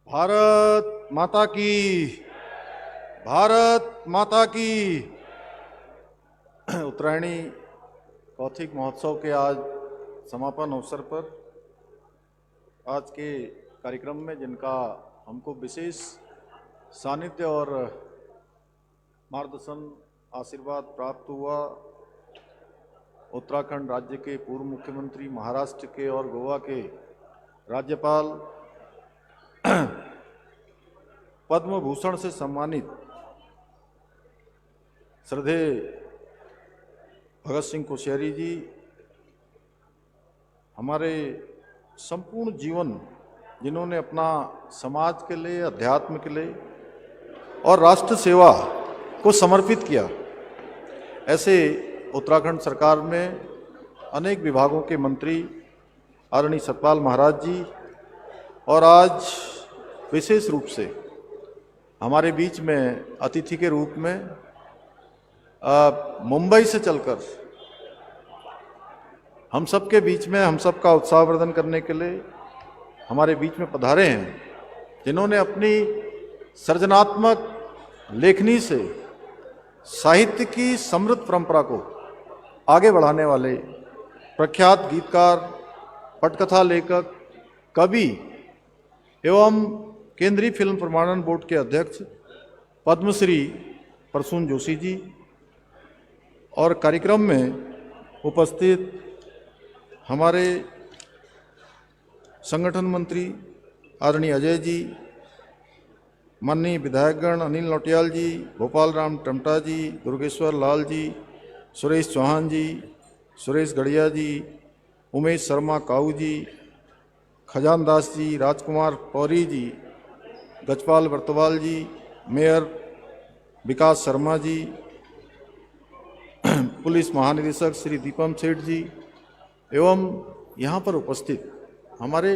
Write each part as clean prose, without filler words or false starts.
भारत माता की, भारत माता की। उत्तरायणी कौथिक महोत्सव के आज समापन अवसर पर आज के कार्यक्रम में जिनका हमको विशेष सानिध्य और मार्गदर्शन आशीर्वाद प्राप्त हुआ, उत्तराखंड राज्य के पूर्व मुख्यमंत्री, महाराष्ट्र के और गोवा के राज्यपाल, पद्म भूषण से सम्मानित श्रद्धेय भगत सिंह कोश्यारी जी, हमारे संपूर्ण जीवन जिन्होंने अपना समाज के लिए, अध्यात्म के लिए और राष्ट्र सेवा को समर्पित किया, ऐसे उत्तराखंड सरकार में अनेक विभागों के मंत्री आदरणीय सतपाल महाराज जी, और आज विशेष रूप से हमारे बीच में अतिथि के रूप में मुंबई से चलकर हम सब के बीच में हम सब का उत्साहवर्धन करने के लिए हमारे बीच में पधारे हैं, जिन्होंने अपनी सृजनात्मक लेखनी से साहित्य की समृद्ध परंपरा को आगे बढ़ाने वाले प्रख्यात गीतकार, पटकथा लेखक, कवि एवं केंद्रीय फिल्म प्रमाणन बोर्ड के अध्यक्ष पद्मश्री प्रसून जोशी जी, और कार्यक्रम में उपस्थित हमारे संगठन मंत्री आदरणीय अजय जी, माननीय विधायकगण अनिल नौटियाल जी, गोपाल राम टमटा जी, दुर्गेश्वर लाल जी, सुरेश चौहान जी, सुरेश गढ़िया जी, उमेश शर्मा काऊ जी, खजान दास जी, राजकुमार पौरी जी, गजपाल वर्तवाल जी, मेयर विकास शर्मा जी, पुलिस महानिदेशक श्री दीपम सेठ जी, एवं यहाँ पर उपस्थित हमारे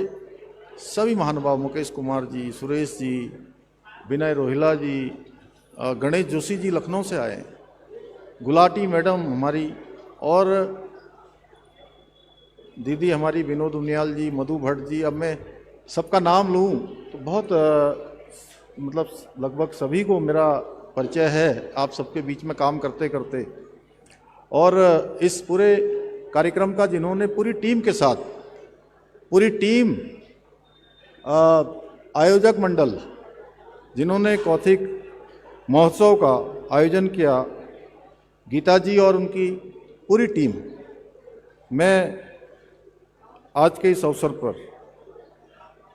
सभी महानुभाव, मुकेश कुमार जी, सुरेश जी, विनय रोहिला जी, गणेश जोशी जी लखनऊ से आए, गुलाटी मैडम हमारी, और दीदी हमारी विनोद उनियाल जी, मधु भट्ट जी। अब मैं सबका नाम लूँ तो बहुत मतलब लगभग सभी को मेरा परिचय है आप सबके बीच में काम करते करते, और इस पूरे कार्यक्रम का जिन्होंने पूरी टीम के साथ, पूरी टीम आयोजक मंडल जिन्होंने कौथिक महोत्सव का आयोजन किया, गीता जी और उनकी पूरी टीम, मैं आज के इस अवसर पर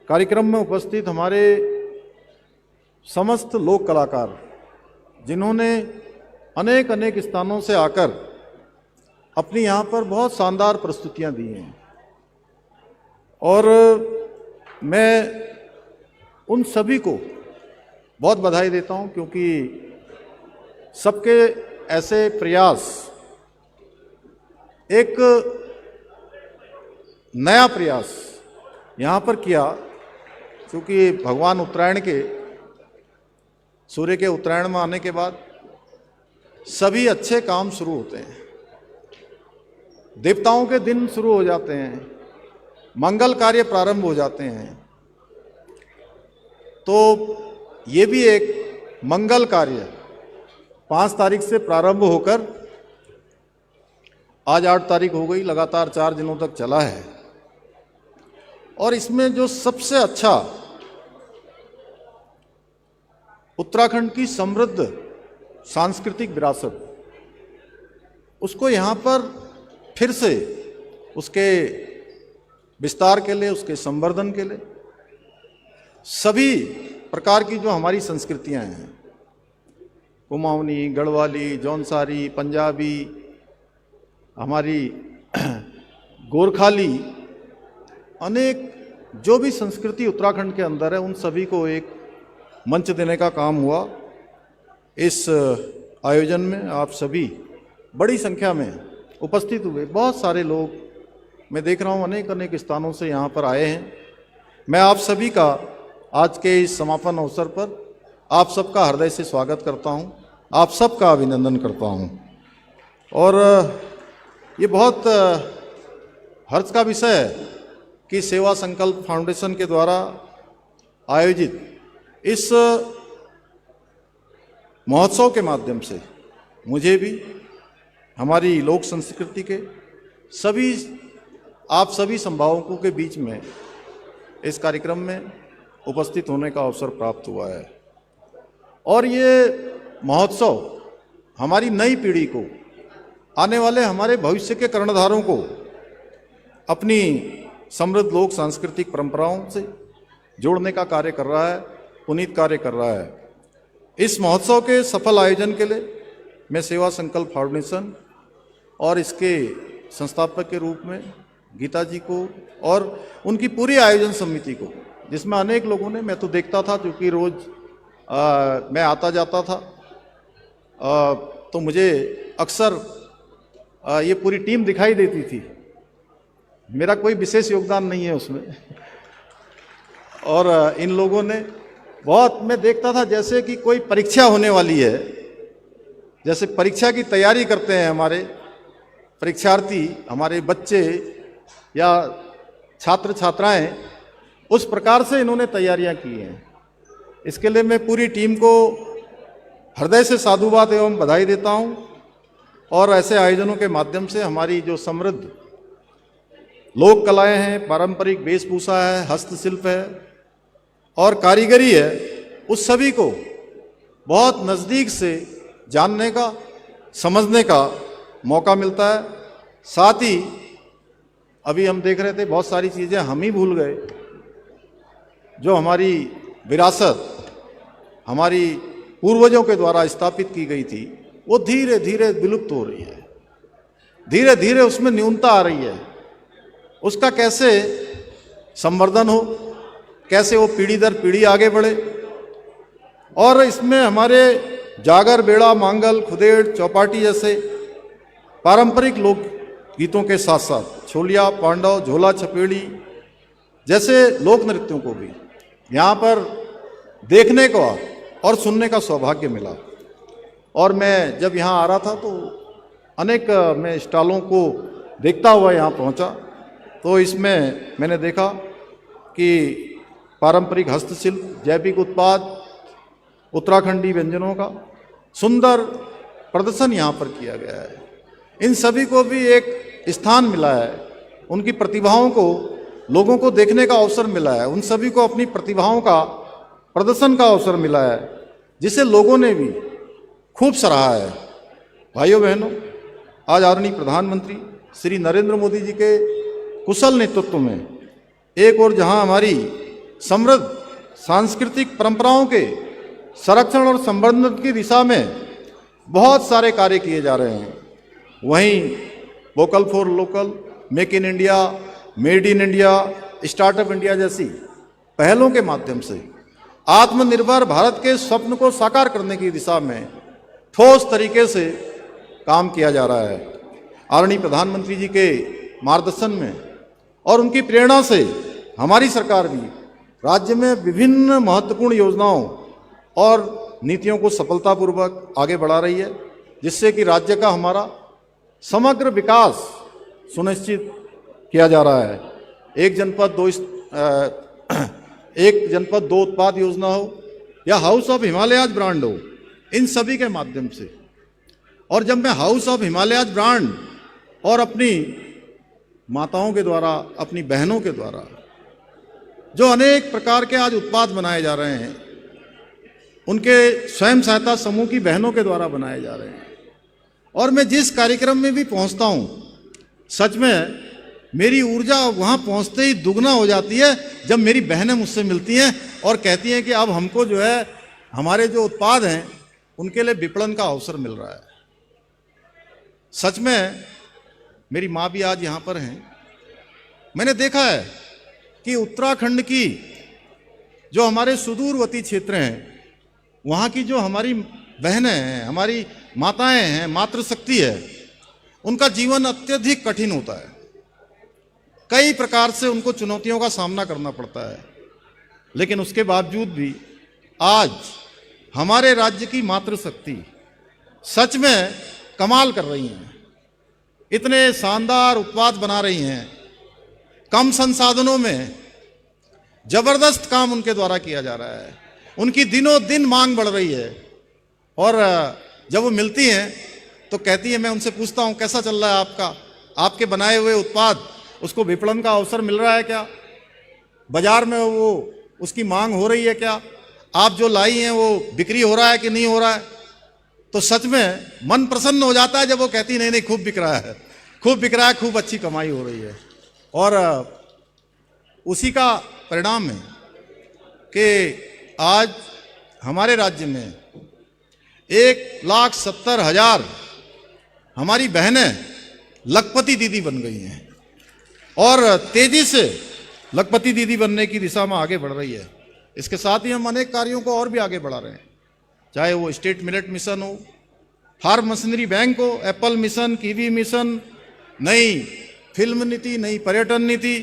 कार्यक्रम में उपस्थित हमारे समस्त लोक कलाकार जिन्होंने अनेक अनेक स्थानों से आकर अपनी यहाँ पर बहुत शानदार प्रस्तुतियाँ दी हैं, और मैं उन सभी को बहुत बधाई देता हूँ, क्योंकि सबके ऐसे प्रयास, एक नया प्रयास यहाँ पर किया, क्योंकि भगवान उत्तरायण के, सूर्य के उत्तरायण में आने के बाद सभी अच्छे काम शुरू होते हैं, देवताओं के दिन शुरू हो जाते हैं, मंगल कार्य प्रारंभ हो जाते हैं। तो ये भी एक मंगल कार्य 5 तारीख से प्रारंभ होकर आज 8 तारीख हो गई, लगातार 4 दिनों तक चला है। और इसमें जो सबसे अच्छा उत्तराखंड की समृद्ध सांस्कृतिक विरासत, उसको यहाँ पर फिर से उसके विस्तार के लिए, उसके संवर्धन के लिए सभी प्रकार की जो हमारी संस्कृतियाँ हैं, कुमाऊनी, गढ़वाली, जौनसारी, पंजाबी, हमारी गोरखाली, अनेक जो भी संस्कृति उत्तराखंड के अंदर है, उन सभी को एक मंच देने का काम हुआ। इस आयोजन में आप सभी बड़ी संख्या में उपस्थित हुए, बहुत सारे लोग मैं देख रहा हूँ अनेक अनेक स्थानों से यहाँ पर आए हैं। मैं आप सभी का आज के इस समापन अवसर पर आप सबका हृदय से स्वागत करता हूँ, आप सबका अभिनंदन करता हूँ। और ये बहुत हर्ष का विषय है कि सेवा संकल्प फाउंडेशन के द्वारा आयोजित इस महोत्सव के माध्यम से मुझे भी हमारी लोक संस्कृति के सभी आप सभी संभावकों के बीच में इस कार्यक्रम में उपस्थित होने का अवसर प्राप्त हुआ है। और ये महोत्सव हमारी नई पीढ़ी को, आने वाले हमारे भविष्य के कर्णधारों को अपनी समृद्ध लोक सांस्कृतिक परंपराओं से जोड़ने का कार्य कर रहा है, पुनीत कार्य कर रहा है। इस महोत्सव के सफल आयोजन के लिए मैं सेवा संकल्प फाउंडेशन और इसके संस्थापक के रूप में गीता जी को और उनकी पूरी आयोजन समिति को, जिसमें अनेक लोगों ने, मैं तो देखता था क्योंकि रोज मैं आता जाता था, तो मुझे अक्सर ये पूरी टीम दिखाई देती थी। मेरा कोई विशेष योगदान नहीं है उसमें। और इन लोगों ने बहुत, मैं देखता था जैसे कि कोई परीक्षा होने वाली है, जैसे परीक्षा की तैयारी करते हैं हमारे परीक्षार्थी, हमारे बच्चे या छात्र छात्राएं, उस प्रकार से इन्होंने तैयारियां की हैं। इसके लिए मैं पूरी टीम को हृदय से साधुवाद एवं बधाई देता हूं। और ऐसे आयोजनों के माध्यम से हमारी जो समृद्ध लोक कलाएं हैं, पारंपरिक वेशभूषा है, हस्तशिल्प है और कारीगरी है, उस सभी को बहुत नज़दीक से जानने का, समझने का मौका मिलता है। साथ ही अभी हम देख रहे थे बहुत सारी चीज़ें हम ही भूल गए, जो हमारी विरासत हमारी पूर्वजों के द्वारा स्थापित की गई थी, वो धीरे धीरे विलुप्त हो रही है। धीरे धीरे उसमें न्यूनता आ रही है। उसका कैसे संवर्धन हो, कैसे वो पीढ़ी दर पीढ़ी आगे बढ़े। और इसमें हमारे जागर, बेड़ा, मांगल, खुदेड़, चौपाटी जैसे पारंपरिक लोक गीतों के साथ साथ छोलिया, पांडव, झोला छपेड़ी जैसे लोक नृत्यों को भी यहाँ पर देखने को और सुनने का सौभाग्य मिला। और मैं जब यहाँ आ रहा था तो अनेक मैं स्टॉलों को देखता हुआ यहाँ पहुँचा, तो इसमें मैंने देखा कि पारंपरिक हस्तशिल्प, जैविक उत्पाद, उत्तराखंडी व्यंजनों का सुंदर प्रदर्शन यहाँ पर किया गया है। इन सभी को भी एक स्थान मिला है, उनकी प्रतिभाओं को लोगों को देखने का अवसर मिला है, उन सभी को अपनी प्रतिभाओं का प्रदर्शन का अवसर मिला है, जिसे लोगों ने भी खूब सराहा है। भाइयों बहनों, आज आदरणीय प्रधानमंत्री श्री नरेंद्र मोदी जी के कुशल नेतृत्व में एक और जहां हमारी समृद्ध सांस्कृतिक परंपराओं के संरक्षण और संवर्धन की दिशा में बहुत सारे कार्य किए जा रहे हैं, वहीं vocal for local, make in India, made in India, startup India जैसी पहलों के माध्यम से आत्मनिर्भर भारत के स्वप्न को साकार करने की दिशा में ठोस तरीके से काम किया जा रहा है। आदरणीय प्रधानमंत्री जी के मार्गदर्शन में और उनकी प्रेरणा से हमारी सरकार भी राज्य में विभिन्न महत्वपूर्ण योजनाओं और नीतियों को सफलतापूर्वक आगे बढ़ा रही है, जिससे कि राज्य का हमारा समग्र विकास सुनिश्चित किया जा रहा है। एक जनपद दो उत्पाद योजना हो या हाउस ऑफ हिमालयाज ब्रांड हो, इन सभी के माध्यम से। और जब मैं हाउस ऑफ हिमालयाज ब्रांड और अपनी माताओं के द्वारा, अपनी बहनों के द्वारा जो अनेक प्रकार के आज उत्पाद बनाए जा रहे हैं, उनके स्वयं सहायता समूह की बहनों के द्वारा बनाए जा रहे हैं, और मैं जिस कार्यक्रम में भी पहुंचता हूं, सच में मेरी ऊर्जा वहां पहुंचते ही दुगना हो जाती है जब मेरी बहनें मुझसे मिलती हैं और कहती हैं कि अब हमको जो है हमारे जो उत्पाद हैं उनके लिए विपणन का अवसर मिल रहा है। सच में मेरी माँ भी आज यहाँ पर हैं। मैंने देखा है कि उत्तराखंड की जो हमारे सुदूरवर्ती क्षेत्र हैं, वहाँ की जो हमारी बहनें हैं, हमारी माताएं हैं, मातृशक्ति है, उनका जीवन अत्यधिक कठिन होता है। कई प्रकार से उनको चुनौतियों का सामना करना पड़ता है, लेकिन उसके बावजूद भी आज हमारे राज्य की मातृशक्ति सच में कमाल कर रही हैं। इतने शानदार उत्पाद बना रही हैं कम संसाधनों में जबरदस्त काम उनके द्वारा किया जा रहा है। उनकी दिनों दिन मांग बढ़ रही है और जब वो मिलती हैं तो कहती है, मैं उनसे पूछता हूँ कैसा चल रहा है आपका, आपके बनाए हुए उत्पाद, उसको विपणन का अवसर मिल रहा है क्या, बाजार में वो उसकी मांग हो रही है क्या, आप जो लाई हैं वो बिक्री हो रहा है कि नहीं हो रहा है। तो सच में मन प्रसन्न हो जाता है जब वो कहती नहीं नहीं खूब बिक रहा है, खूब बिक रहा है, खूब अच्छी कमाई हो रही है। और उसी का परिणाम है कि आज हमारे राज्य में 1,70,000 हमारी बहनें लखपति दीदी बन गई हैं और तेजी से लखपति दीदी बनने की दिशा में आगे बढ़ रही है। इसके साथ ही हम अनेक कार्यों को और भी आगे बढ़ा रहे हैं, चाहे वो स्टेट मिलेट मिशन हो, फार्म मशीनरी बैंक हो, एप्पल मिशन, कीवी मिशन, नई फिल्म नीति, नई पर्यटन नीति,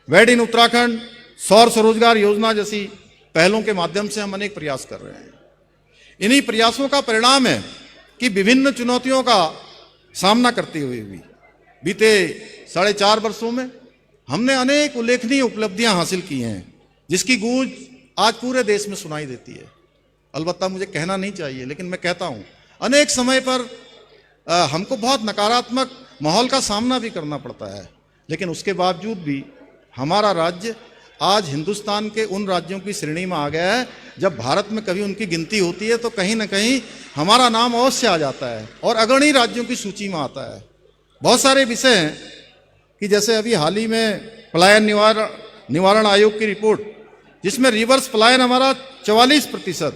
वेड इन उत्तराखंड, सौर स्वरोजगार योजना जैसी पहलों के माध्यम से हम अनेक प्रयास कर रहे हैं। इन्हीं प्रयासों का परिणाम है कि विभिन्न चुनौतियों का सामना करते हुए भी बीते 4.5 वर्षों में हमने अनेक उल्लेखनीय उपलब्धियां हासिल की हैं, जिसकी गूंज आज पूरे देश में सुनाई देती है। अलबत्ता मुझे कहना नहीं चाहिए, लेकिन मैं कहता हूं, अनेक समय पर हमको बहुत नकारात्मक माहौल का सामना भी करना पड़ता है, लेकिन उसके बावजूद भी हमारा राज्य आज हिंदुस्तान के उन राज्यों की श्रेणी में आ गया है, जब भारत में कभी उनकी गिनती होती है तो कहीं ना कहीं हमारा नाम अवश्य आ जाता है और अग्रणी राज्यों की सूची में आता है। बहुत सारे विषय हैं कि जैसे अभी हाल ही में पलायन निवारण आयोग की रिपोर्ट, जिसमें रिवर्स पलायन हमारा 44%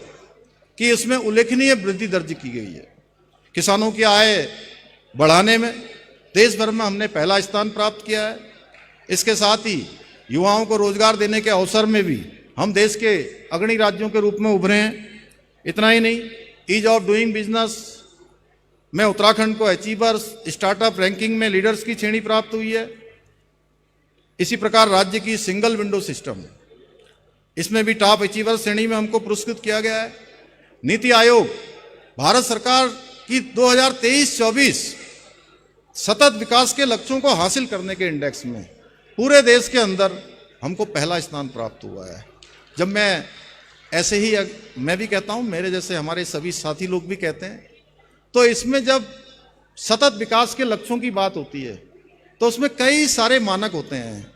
की उसमें उल्लेखनीय वृद्धि दर्ज की गई है। किसानों की आय बढ़ाने में देश भर में हमने पहला स्थान प्राप्त किया है। इसके साथ ही युवाओं को रोजगार देने के अवसर में भी हम देश के अग्रणी राज्यों के रूप में उभरे हैं। इतना ही नहीं, ईज ऑफ डूइंग बिजनेस में उत्तराखंड को अचीवर्स स्टार्टअप रैंकिंग में लीडर्स की श्रेणी प्राप्त हुई है। इसी प्रकार राज्य की सिंगल विंडो सिस्टम, इसमें भी टॉप अचीवर्स श्रेणी में हमको पुरस्कृत किया गया है। नीति आयोग भारत सरकार की 2023-24 सतत विकास के लक्ष्यों को हासिल करने के इंडेक्स में पूरे देश के अंदर हमको पहला स्थान प्राप्त हुआ है। जब मैं ऐसे ही मैं भी कहता हूं, मेरे जैसे हमारे सभी साथी लोग भी कहते हैं, तो इसमें जब सतत विकास के लक्ष्यों की बात होती है तो उसमें कई सारे मानक होते हैं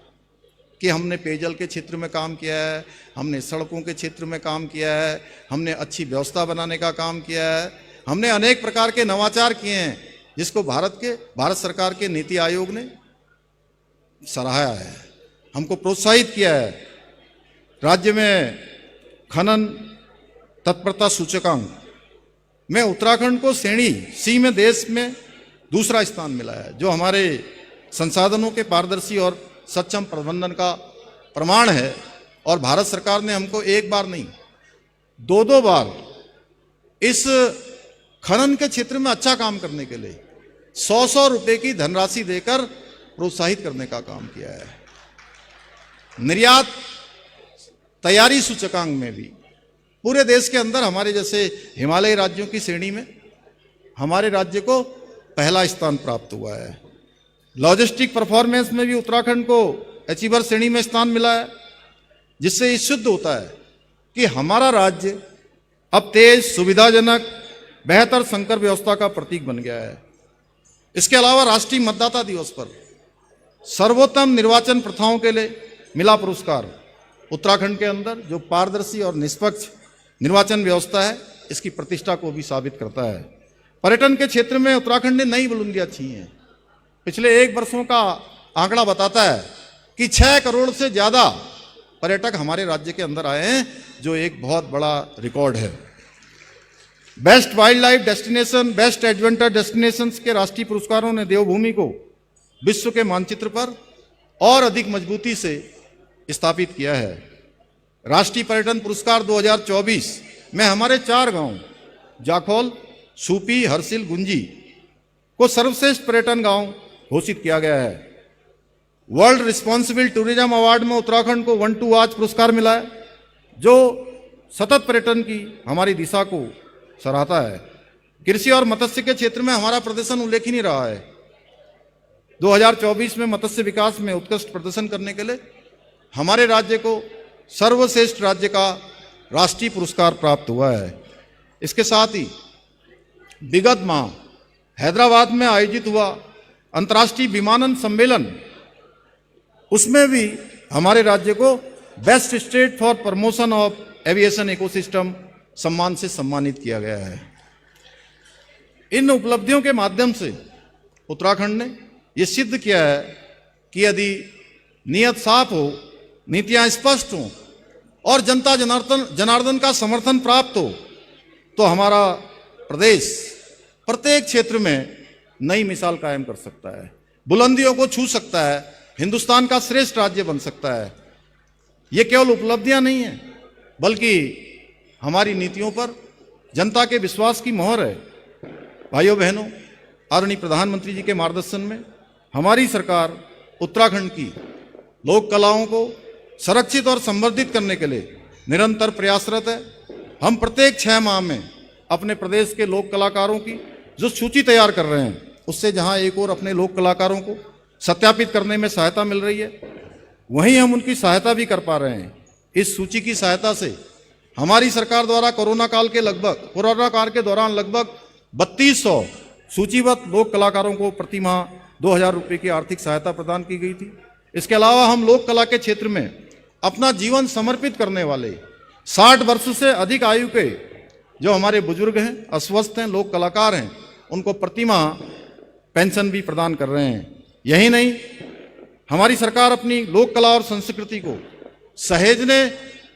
कि हमने पेयजल के क्षेत्र में काम किया है, हमने सड़कों के क्षेत्र में काम किया है, हमने अच्छी व्यवस्था बनाने का काम किया है, हमने अनेक प्रकार के नवाचार किए हैं, जिसको भारत सरकार के नीति आयोग ने सराहा है, हमको प्रोत्साहित किया है। राज्य में खनन तत्परता सूचकांक में उत्तराखंड को श्रेणी सी में देश में दूसरा स्थान मिला है, जो हमारे संसाधनों के पारदर्शी और सक्षम प्रबंधन का प्रमाण है। और भारत सरकार ने हमको एक बार नहीं, 2 बार इस खनन के क्षेत्र में अच्छा काम करने के लिए 100 रुपए की धनराशि देकर प्रोत्साहित करने का काम किया है। निर्यात तैयारी सूचकांक में भी पूरे देश के अंदर हमारे जैसे हिमालयी राज्यों की श्रेणी में हमारे राज्य को पहला स्थान प्राप्त हुआ है। लॉजिस्टिक परफॉर्मेंस में भी उत्तराखंड को अचीवर श्रेणी में स्थान मिला है, जिससे ये सिद्ध होता है कि हमारा राज्य अब तेज, सुविधाजनक, बेहतर संकर व्यवस्था का प्रतीक बन गया है। इसके अलावा राष्ट्रीय मतदाता दिवस पर सर्वोत्तम निर्वाचन प्रथाओं के लिए मिला पुरस्कार उत्तराखंड के अंदर, जो पारदर्शी और निष्पक्ष निर्वाचन व्यवस्था है, इसकी प्रतिष्ठा को भी साबित करता है। पर्यटन के क्षेत्र में उत्तराखंड ने नई बुलंदियां छी हैं। पिछले 1 वर्षों का आंकड़ा बताता है कि 6 करोड़ से ज्यादा पर्यटक हमारे राज्य के अंदर आए हैं, जो एक बहुत बड़ा रिकॉर्ड है। Best wild life destination, best adventure destinations के राष्ट्रीय पुरस्कारों ने देवभूमि को विश्व के मानचित्र पर और अधिक मजबूती से स्थापित किया है। राष्ट्रीय पर्यटन पुरस्कार 2024 में हमारे 4 गांव जाखौल, सूपी, हरसिल, गुंजी को सर्वश्रेष्ठ पर्यटन गांव घोषित किया गया है। वर्ल्ड रिस्पॉन्सिबल टूरिज्म अवार्ड में उत्तराखंड को 1 to Watch पुरस्कार मिला है, जो सतत पर्यटन की हमारी दिशा को सराहता है। कृषि और मत्स्य के क्षेत्र में हमारा प्रदर्शन उल्लेखनीय रहा है। 2024 में मत्स्य विकास में उत्कृष्ट प्रदर्शन करने के लिए हमारे राज्य को सर्वश्रेष्ठ राज्य का राष्ट्रीय पुरस्कार प्राप्त हुआ है। इसके साथ ही विगत माह हैदराबाद में आयोजित हुआ अंतर्राष्ट्रीय विमानन सम्मेलन, उसमें भी हमारे राज्य को best state for promotion of aviation ecosystem सम्मान से सम्मानित किया गया है। इन उपलब्धियों के माध्यम से उत्तराखंड ने यह सिद्ध किया है कि यदि नियत साफ हो, नीतियां स्पष्ट हों और जनता जनार्दन का समर्थन प्राप्त हो तो हमारा प्रदेश प्रत्येक क्षेत्र में नई मिसाल कायम कर सकता है, बुलंदियों को छू सकता है, हिंदुस्तान का श्रेष्ठ राज्य बन सकता है। ये केवल उपलब्धियां नहीं है बल्कि हमारी नीतियों पर जनता के विश्वास की मोहर है। भाइयों बहनों, आदरणीय प्रधानमंत्री जी के मार्गदर्शन में हमारी सरकार उत्तराखंड की लोक कलाओं को संरक्षित और संवर्धित करने के लिए निरंतर प्रयासरत है। हम प्रत्येक 6 माह में अपने प्रदेश के लोक कलाकारों की जो सूची तैयार कर रहे हैं, उससे जहां एक और अपने लोक कलाकारों को सत्यापित करने में सहायता मिल रही है, वहीं हम उनकी सहायता भी कर पा रहे हैं। इस सूची की सहायता से हमारी सरकार द्वारा कोरोना काल के दौरान लगभग 3200 सूचीबद्ध लोक कलाकारों को प्रति माह 2000 रुपये की आर्थिक सहायता प्रदान की गई थी। इसके अलावा हम लोक कला के क्षेत्र में अपना जीवन समर्पित करने वाले 60 वर्ष से अधिक आयु के जो हमारे बुजुर्ग हैं, अस्वस्थ हैं, लोक कलाकार हैं, उनको प्रति माह पेंशन भी प्रदान कर रहे हैं। यही नहीं, हमारी सरकार अपनी लोक कला और संस्कृति को सहेजने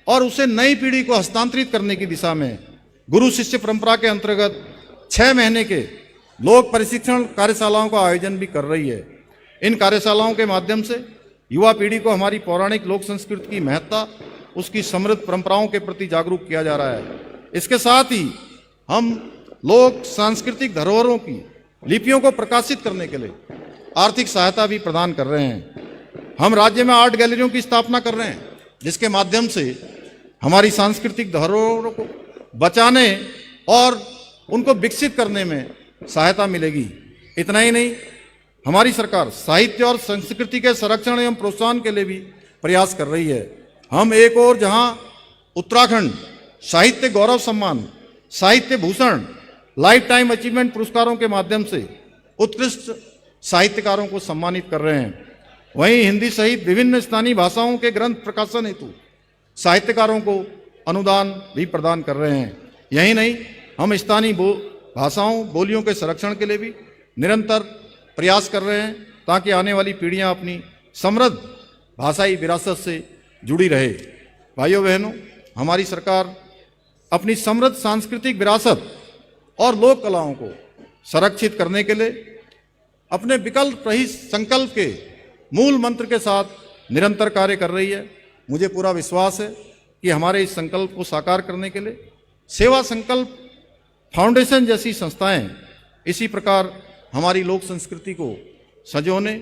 और उसे नई पीढ़ी को हस्तांतरित करने की दिशा में गुरु शिष्य परंपरा के अंतर्गत 6 महीने के लोक प्रशिक्षण कार्यशालाओं का आयोजन भी कर रही है। इन कार्यशालाओं के माध्यम से युवा पीढ़ी को हमारी पौराणिक लोक संस्कृति की महत्ता, उसकी समृद्ध परंपराओं के प्रति जागरूक किया जा रहा है। इसके साथ ही हम लोक सांस्कृतिक धरोहरों की लिपियों को प्रकाशित करने के लिए आर्थिक सहायता भी प्रदान कर रहे हैं। हम राज्य में आर्ट गैलरियों की स्थापना कर रहे हैं, जिसके माध्यम से हमारी सांस्कृतिक धरोहरों को बचाने और उनको विकसित करने में सहायता मिलेगी। इतना ही नहीं, हमारी सरकार साहित्य और संस्कृति के संरक्षण एवं प्रोत्साहन के लिए भी प्रयास कर रही है। हम एक और जहां उत्तराखंड साहित्य गौरव सम्मान, साहित्य भूषण, लाइफ टाइम अचीवमेंट पुरस्कारों के माध्यम से उत्कृष्ट साहित्यकारों को सम्मानित कर रहे हैं, वहीं हिंदी सहित विभिन्न स्थानीय भाषाओं के ग्रंथ प्रकाशन हेतु साहित्यकारों को अनुदान भी प्रदान कर रहे हैं। यही नहीं, हम स्थानीय भाषाओं, बोलियों के संरक्षण के लिए भी निरंतर प्रयास कर रहे हैं ताकि आने वाली पीढ़ियां अपनी समृद्ध भाषाई विरासत से जुड़ी रहे। भाइयों बहनों, हमारी सरकार अपनी समृद्ध सांस्कृतिक विरासत और लोक कलाओं को संरक्षित करने के लिए अपने विकल्प रहित संकल्प के मूल मंत्र के साथ निरंतर कार्य कर रही है। मुझे पूरा विश्वास है कि हमारे इस संकल्प को साकार करने के लिए सेवा संकल्प फाउंडेशन जैसी संस्थाएं इसी प्रकार हमारी लोक संस्कृति को संजोने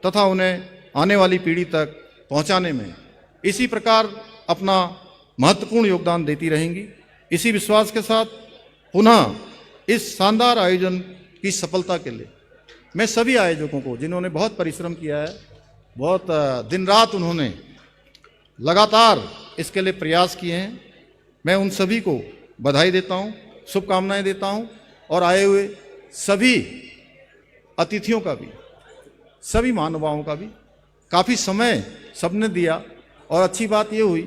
तथा उन्हें आने वाली पीढ़ी तक पहुंचाने में इसी प्रकार अपना महत्वपूर्ण योगदान देती रहेंगी। इसी विश्वास के साथ पुनः इस शानदार आयोजन की सफलता के लिए मैं सभी आयोजकों को, जिन्होंने बहुत परिश्रम किया है, बहुत दिन रात उन्होंने लगातार इसके लिए प्रयास किए हैं, मैं उन सभी को बधाई देता हूं, शुभकामनाएं देता हूं और आए हुए सभी अतिथियों का भी, सभी महानुभावों का भी काफ़ी समय सबने दिया। और अच्छी बात ये हुई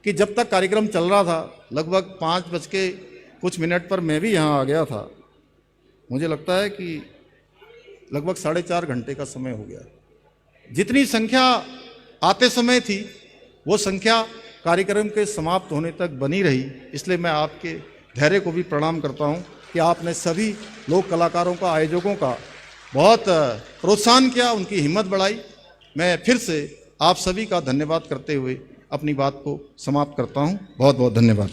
कि जब तक कार्यक्रम चल रहा था, लगभग 5:00 पर मैं भी यहाँ आ गया था। मुझे लगता है कि लगभग 4.5 घंटे का समय हो गया। जितनी संख्या आते समय थी वो संख्या कार्यक्रम के समाप्त होने तक बनी रही। इसलिए मैं आपके धैर्य को भी प्रणाम करता हूँ कि आपने सभी लोक कलाकारों का, आयोजकों का बहुत प्रोत्साहन किया, उनकी हिम्मत बढ़ाई। मैं फिर से आप सभी का धन्यवाद करते हुए अपनी बात को समाप्त करता हूँ। बहुत बहुत धन्यवाद।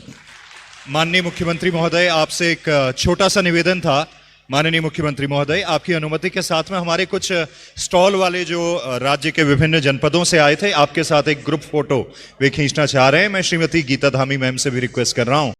माननीय मुख्यमंत्री महोदय, आपसे एक छोटा सा निवेदन था। माननीय मुख्यमंत्री महोदय, आपकी अनुमति के साथ में हमारे कुछ स्टॉल वाले जो राज्य के विभिन्न जनपदों से आए थे, आपके साथ एक ग्रुप फोटो वे खींचना चाह रहे हैं। मैं श्रीमती गीता धामी मैम से भी रिक्वेस्ट कर रहा हूं।